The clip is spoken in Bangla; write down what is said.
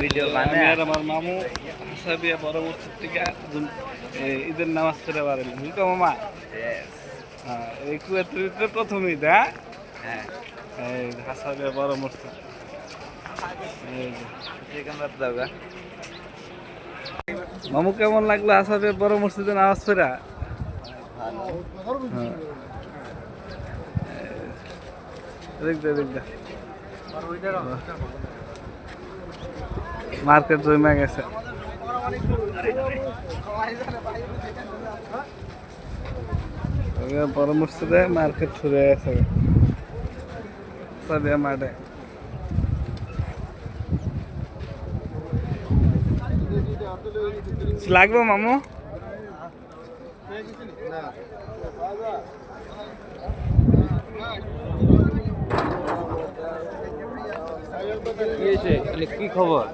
ভিডিও আমি আর আমার মামু হাসাবিয়া বড় মসজিদ থেকে ঈদের নামাজ পড়ে পারেন বুঝতো মামা। এই কুয়াত্রিতে প্রথম ঈদ। হ্যাঁ এই হাসাবিয়া বড় মসজিদ। মামু কেমন লাগলো হাসাবিয়া বড় মসজিদে নামাজ পড়া? মার্কেট জমে গেছে। বড় মসজিদে মার্কেট শুরু হয়ে গেছে সাবিয়া মাঠে। লাগবে মামু? কি খবর?